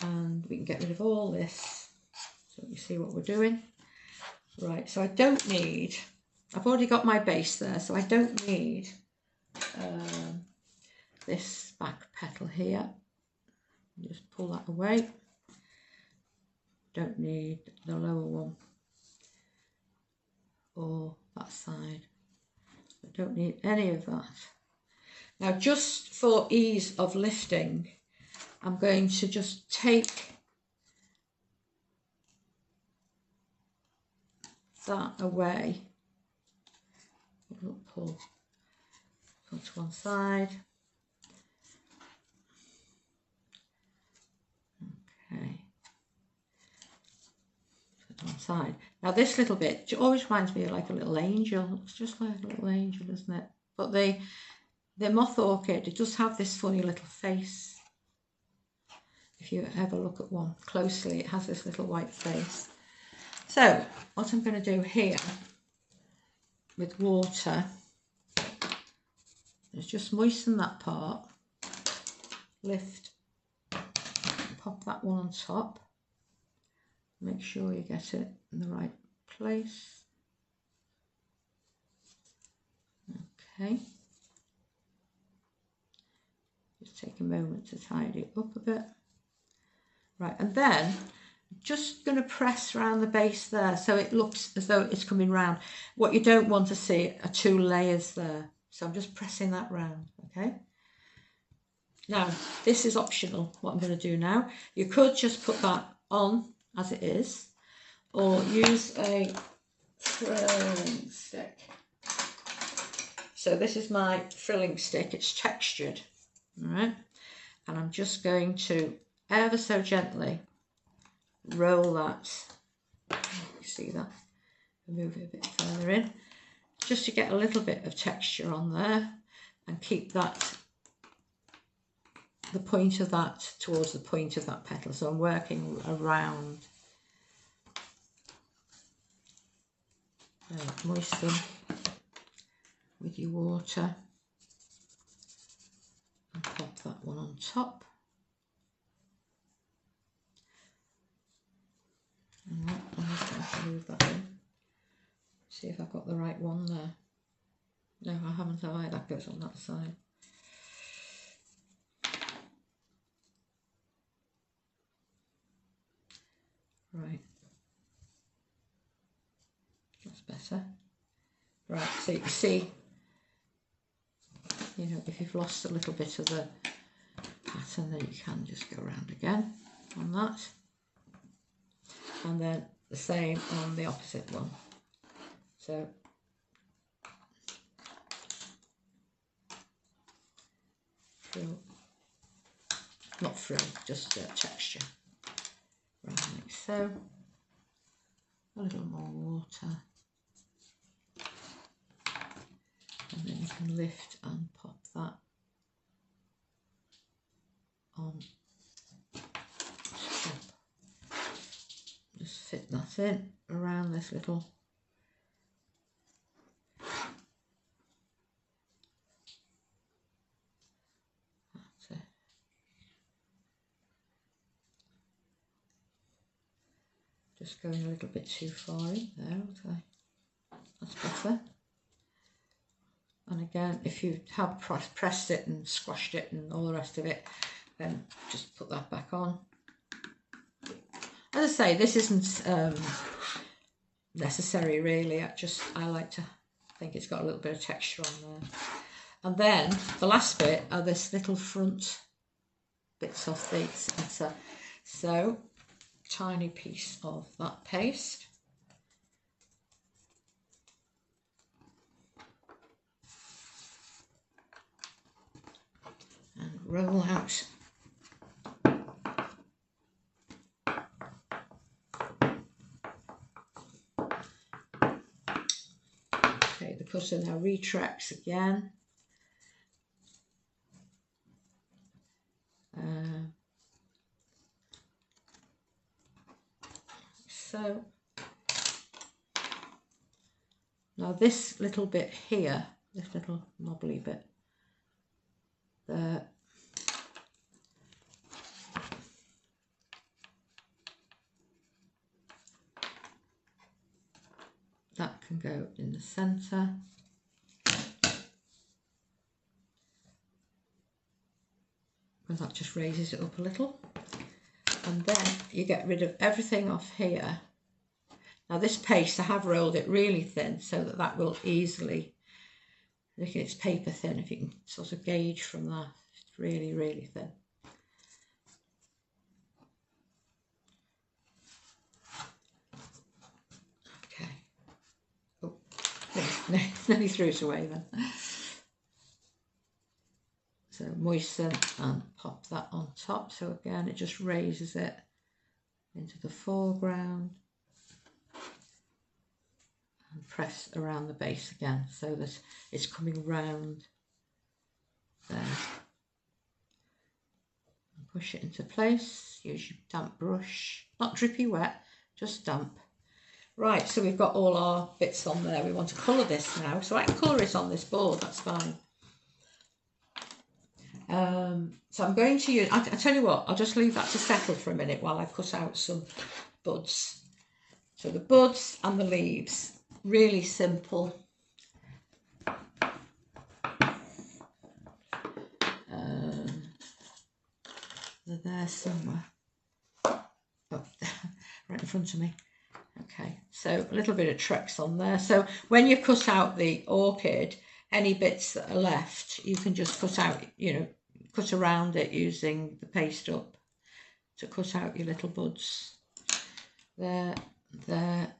and we can get rid of all this. So you see what we're doing. Right, so I don't need, I've already got my base there, so I don't need this back petal here. Just pull that away. Don't need the lower one or that side. I don't need any of that. Now, just for ease of lifting, I'm going to just take that away. Pull to one side. Okay. Put one side. Now this little bit always reminds me of like a little angel. It's just like a little angel, isn't it? But the moth orchid, it does have this funny little face. If you ever look at one closely, it has this little white face. So what I'm going to do here with water is just moisten that part, lift, pop that one on top, make sure you get it in the right place. Okay, just take a moment to tidy it up a bit. Right, and then just going to press around the base there so it looks as though it's coming round. What you don't want to see are two layers there. So I'm just pressing that round, okay? Now, this is optional, what I'm going to do now. You could just put that on as it is, or use a frilling stick. So this is my frilling stick, it's textured, all right? And I'm just going to ever so gently roll that, you see that, move it a bit further in, just to get a little bit of texture on there and keep that, the point of that towards the point of that petal. So I'm working around. Moisten with your water and pop that one on top. And I'm just going to move that in. See if I've got the right one there. No, I haven't, have I? That goes on that side. Right. That's better. Right, so you can see, you know, if you've lost a little bit of the pattern, then you can just go around again on that. And then the same on the opposite one. So frill, not frill, just texture. Right, like so. A little more water. And then you can lift and pop that on top. Just fit that in around this little So just going a little bit too far in there, okay. That's better. And again, if you have pressed it and squashed it and all the rest of it, then just put that back on. As I say, this isn't necessary really. I like to think it's got a little bit of texture on there. And then the last bit are this little front bits of the centre. So tiny piece of that paste. And roll out. Okay, the cutter now retracts again. So now this little bit here, this little knobbly bit there, that can go in the centre. And that just raises it up a little. And then you get rid of everything off here. Now this paste, I have rolled it really thin so that that will easily, look at it's paper thin, if you can sort of gauge from that. It's really, really thin. Okay. Oh, nearly threw it away then. So moisten and pop that on top. So again, it just raises it into the foreground. And press around the base again so that it's coming round there. And push it into place. Use your damp brush. Not drippy wet, just damp. Right, so we've got all our bits on there. We want to colour this now. So I can colour it on this board, that's fine. So I'm going to use, I tell you what, I'll just leave that to settle for a minute while I cut out some buds. So the buds and the leaves, really simple. They're there somewhere. Oh, right in front of me. Okay, so a little bit of tricks on there. So when you cut out the orchid, any bits that are left, you can just cut out, you know, cut around it using the paste up to cut out your little buds. There, there.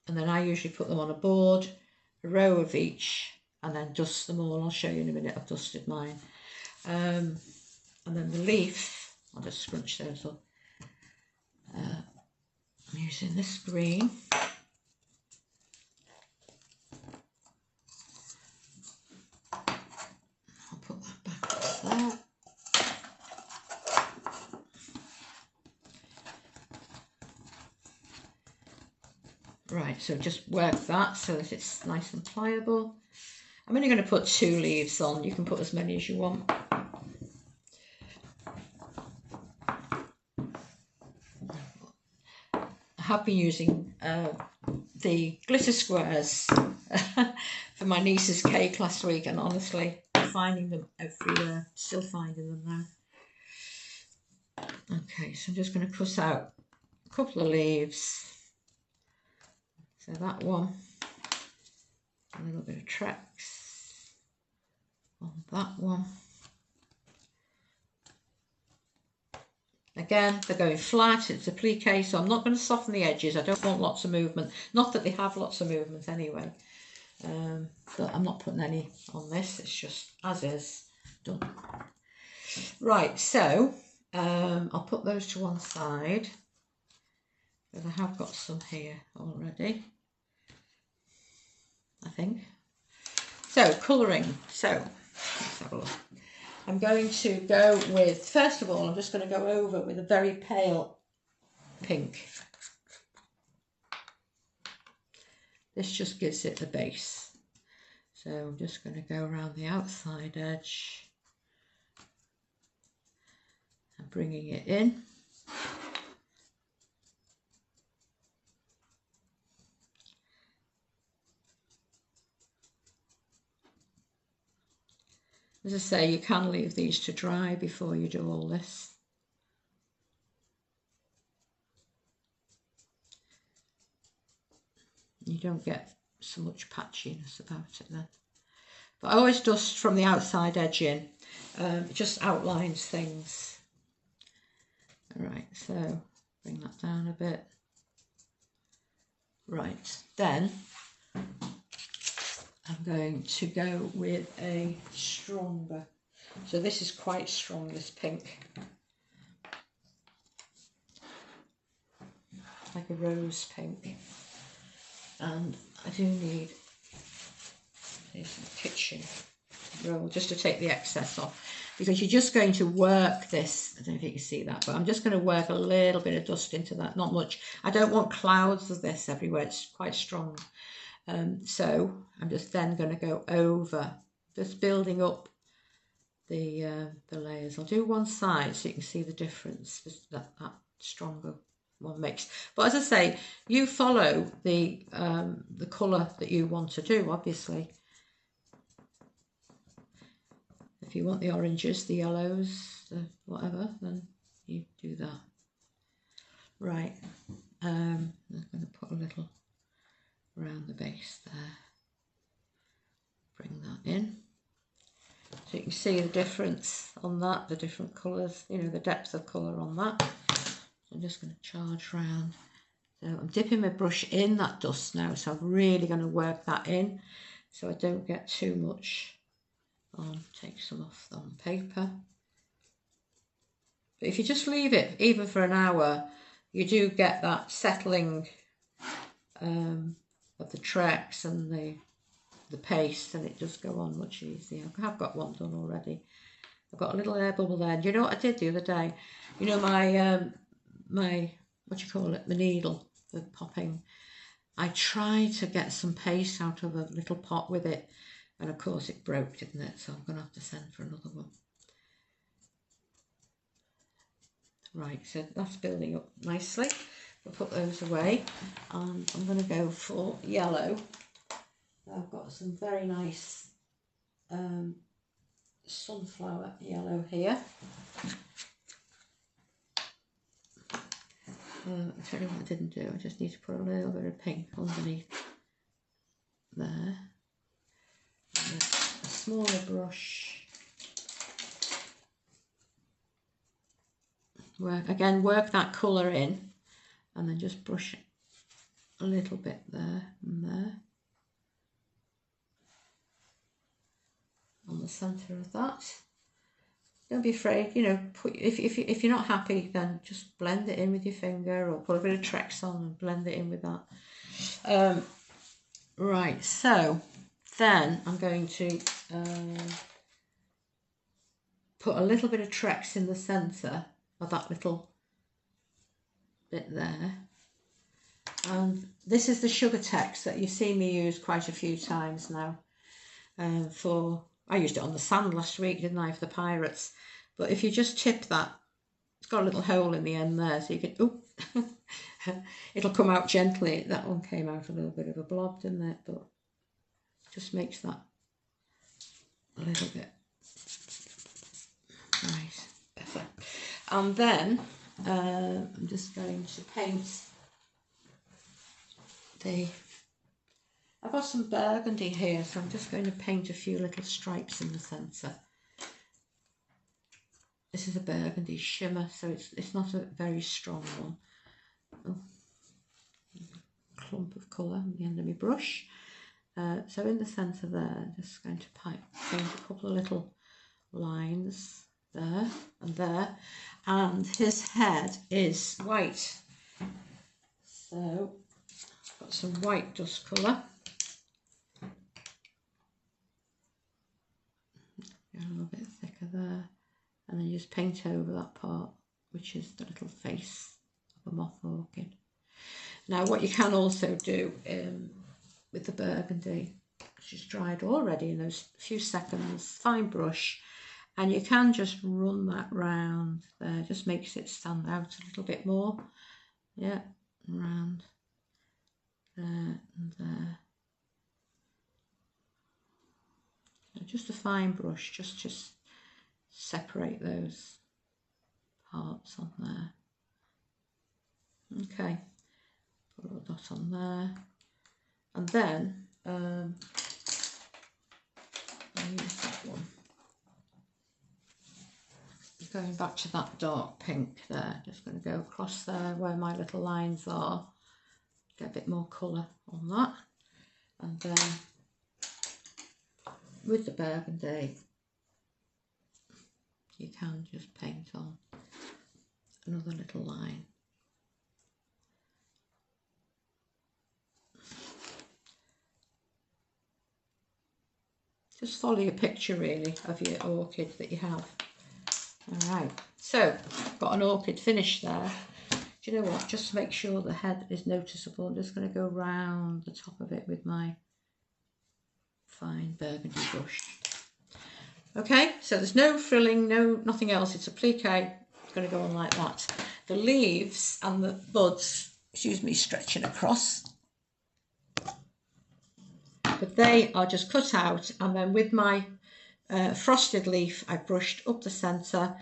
And then I usually put them on a board, a row of each, and then dust them all. I'll show you in a minute, I've dusted mine. And then the leaf, I'll just scrunch those up. I'm using this green. Right, so just work that so that it's nice and pliable. I'm only going to put 2 leaves on. You can put as many as you want. I have been using the glitter squares for my niece's cake last week, and honestly, I'm finding them everywhere. Still finding them now. Okay, so I'm just going to cut out a couple of leaves. So that one, a little bit of tracks on that one. Again, they're going flat, it's applique, so I'm not going to soften the edges. I don't want lots of movement. Not that they have lots of movement anyway. But I'm not putting any on this, it's just as is, done. Right, so I'll put those to one side. But I have got some here already, I think. So, colouring. So, let's have a look. I'm going to go with, first of all, I'm just going to go over with a very pale pink. This just gives it the base. So I'm just going to go around the outside edge bringing it in. As I say, you can leave these to dry before you do all this. You don't get so much patchiness about it then. But I always dust from the outside edge in. It just outlines things. Alright, so bring that down a bit. Right, then I'm going to go with a stronger. So this is quite strong, this pink. Like a rose pink. And I do need some kitchen roll just to take the excess off, because you're just going to work this. I don't know if you can see that, but I'm just going to work a little bit of dust into that, not much. I don't want clouds of this everywhere, it's quite strong. So I'm just then going to go over, just building up the layers. I'll do one side so you can see the difference that stronger one makes. But as I say, you follow the colour that you want to do, obviously. If you want the oranges, the yellows, the whatever, then you do that. Right, I'm going to put a little around the base there. Bring that in. So you can see the difference on that, the different colours, you know, the depth of colour on that. So I'm just going to charge round. So I'm dipping my brush in that dust now, so I'm really going to work that in so I don't get too much on. Take some off on paper. But if you just leave it even for an hour, you do get that settling of the tracks and the paste, and it does go on much easier. I have got one done already. I've got a little air bubble there. Do you know what I did the other day? You know my my, what do you call it, the needle, the popping. I tried to get some paste out of a little pot with it, and of course it broke, didn't it? So I'm going to have to send for another one. Right, so that's building up nicely. We'll put those away, and I'm going to go for yellow. I've got some very nice sunflower yellow here. I'll tell you what I didn't do. I just need to put a little bit of pink underneath there. And a smaller brush. Work that colour in, and then just brush a little bit there and there on the centre of that. Don't be afraid, you know, if you're not happy, then just blend it in with your finger, or put a bit of Trex on and blend it in with that. Right, so then I'm going to put a little bit of Trex in the centre of that little bit there. And this is the Sugar Tex that you've seen me use quite a few times now. I used it on the sand last week, didn't I, for the pirates. But if you just tip that, it's got a little hole in the end there, so you can, it'll come out gently. That one came out a little bit of a blob, didn't it? But just makes that a little bit nice, better. And then I'm just going to paint I've got some burgundy here, so I'm just going to paint a few little stripes in the centre. This is a burgundy shimmer, so it's not a very strong one. Oh, clump of colour on the end of my brush. So in the centre there, I'm just going to paint a couple of little lines there and there. And his head is white. So I've got some white dust colour. A little bit thicker there, and then you just paint over that part, which is the little face of a moth orchid. Now what you can also do with the burgundy, which is dried already in those few seconds, fine brush, and you can just run that round there, just makes it stand out a little bit more. Yeah, round there and there. So just a fine brush, just separate those parts on there. Okay, put a dot on there, and then I'll use that one. Going back to that dark pink there, just going to go across there where my little lines are, get a bit more colour on that, and then with the burgundy you can just paint on another little line. Just follow your picture really of your orchid that you have. Alright, so I've got an orchid finished there. Do you know what, just to make sure the head is noticeable, I'm just going to go round the top of it with my fine burgundy brush. Okay, so there's no frilling, nothing else, it's applique. It's going to go on like that. The leaves and the buds, excuse me, stretching across, but they are just cut out, and then with my frosted leaf I brushed up the centre,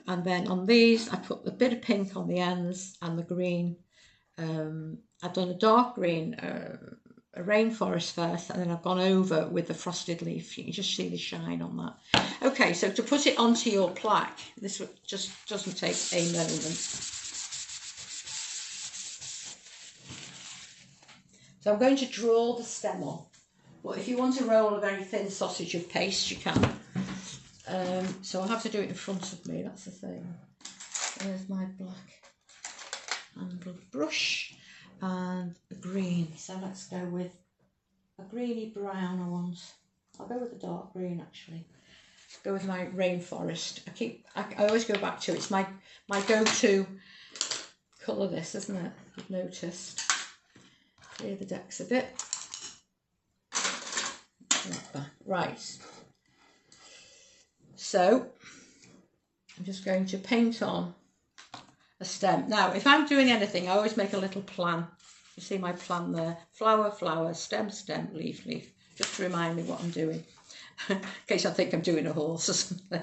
and then on these I put a bit of pink on the ends and the green. I've done a dark green, a rainforest first, and then I've gone over with the frosted leaf. You can just see the shine on that. Okay, so to put it onto your plaque, this just doesn't take a moment. So I'm going to draw the stem on. But if you want to roll a very thin sausage of paste, you can. So I'll have to do it in front of me, that's the thing. There's my black handled brush and a green. So let's go with a greeny brown I want. I'll go with the dark green actually. Go with my rainforest. I always go back to it. It's my go-to colour, this, isn't it? You've noticed. Clear the decks a bit. Right, so I'm just going to paint on a stem. Now if I'm doing anything I always make a little plan. You see my plan there, flower, flower, stem, stem, leaf, leaf, just to remind me what I'm doing in case I think I'm doing a horse or something.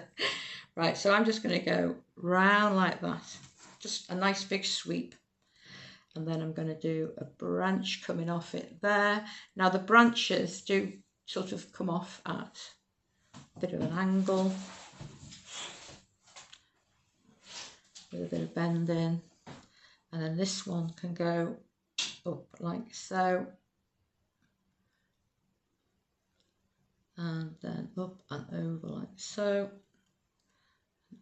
Right, so I'm just going to go round like that, just a nice big sweep, and then I'm going to do a branch coming off it there. Now the branches do sort of come off at a bit of an angle with a bit of bending, and then this one can go up like so, and then up and over like so,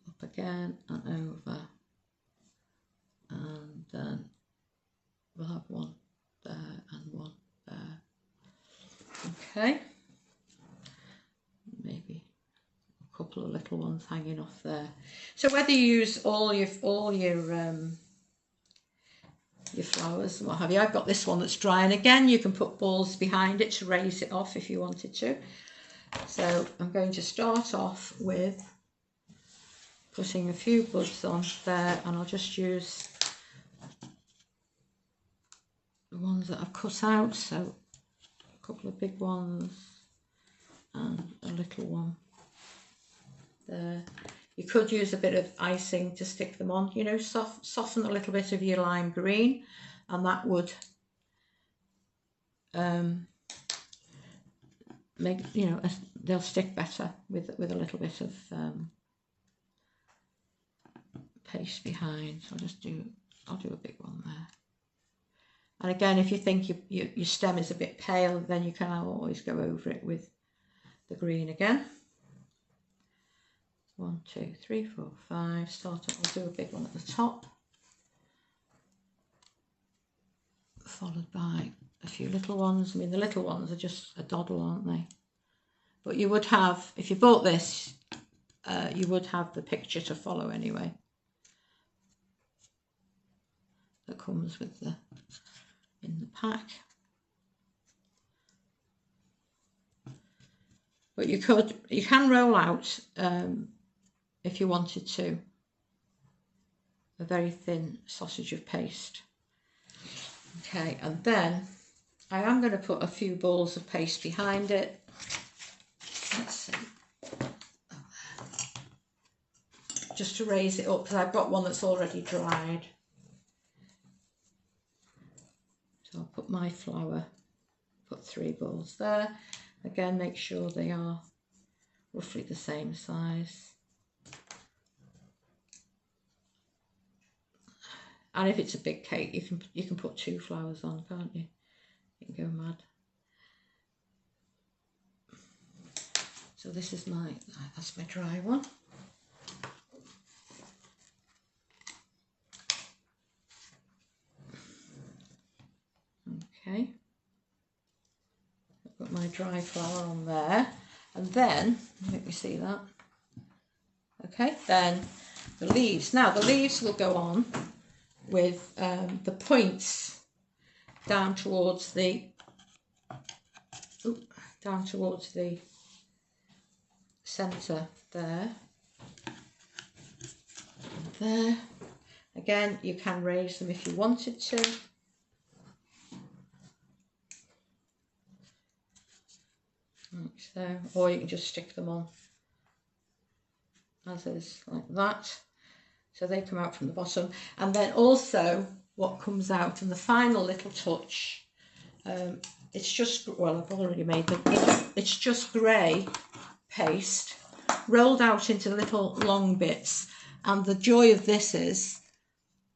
up again and over, and then we'll have one there and one there. Okay, maybe a couple of little ones hanging off there. So whether you use all your flowers and what have you, I've got this one that's dry, and again you can put balls behind it to raise it off if you wanted to. So I'm going to start off with putting a few buds on there, and I'll just use the ones that I've cut out, so a couple of big ones and a little one there. You could use a bit of icing to stick them on, you know, soften a little bit of your lime green, and that would make, you know, they'll stick better with a little bit of paste behind. So I'll do a big one there. And again, if you think your stem is a bit pale, then you can always go over it with the green again. 1, 2, 3, 4, 5. I'll do a big one at the top, followed by a few little ones. I mean, the little ones are just a doddle, aren't they? But you would have, if you bought this, you would have the picture to follow anyway. That comes with in the pack. But you can roll out if you wanted to, a very thin sausage of paste. Okay, and then I am going to put a few balls of paste behind it. Let's see. Just to raise it up, because I've got one that's already dried. So I'll put my flour, put 3 balls there. Again, make sure they are roughly the same size. And if it's a big cake, you can put 2 flours on, can't you? You can go mad. So this is that's my dry one. Okay, I've got my dry flour on there, and then, let me see that. Okay, then the leaves. Now the leaves will go on with the points down towards the centre there. And there. Again, you can raise them if you wanted to. Like so, or you can just stick them on as is, like that. So they come out from the bottom. And then also what comes out, and the final little touch, it's just, well, I've already made them, it's just grey paste rolled out into little long bits. And the joy of this is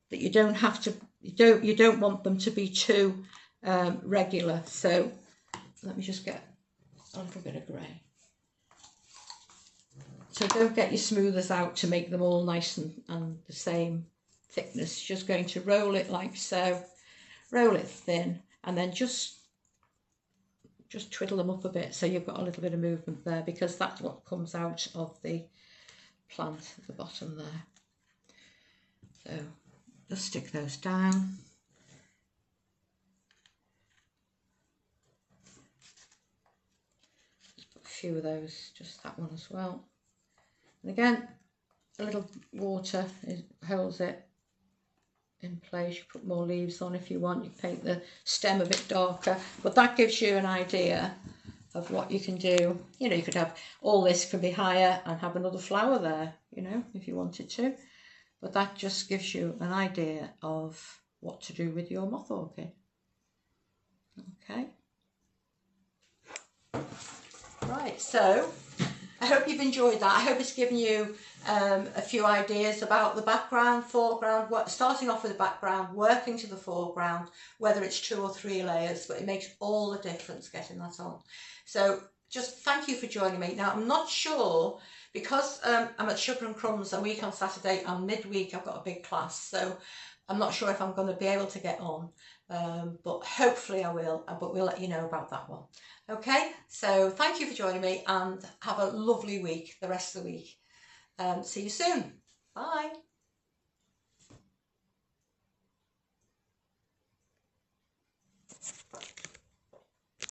that you don't have to, you don't want them to be too regular. So let me just get a little bit of grey. So don't get your smoothers out to make them all nice and the same thickness. You're just going to roll it like so, roll it thin, and then just twiddle them up a bit so you've got a little bit of movement there, because that's what comes out of the plant at the bottom there. So just stick those down. Just put a few of those, just that one as well. And again, a little water holds it in place. You put more leaves on if you want. You paint the stem a bit darker, but that gives you an idea of what you can do. You know, you could have all this can be higher and have another flower there, you know, if you wanted to. But that just gives you an idea of what to do with your moth orchid. Okay. Right, so I hope you've enjoyed that. I hope it's given you a few ideas about the background, foreground, starting off with the background, working to the foreground, whether it's 2 or 3 layers, but it makes all the difference getting that on. So just thank you for joining me. Now, I'm not sure, because I'm at Sugar and Crumbs a week on Saturday, and midweek I've got a big class, so I'm not sure if I'm going to be able to get on, but hopefully I will, but we'll let you know about that one. Okay, so thank you for joining me, and have a lovely week, the rest of the week. See you soon. Bye.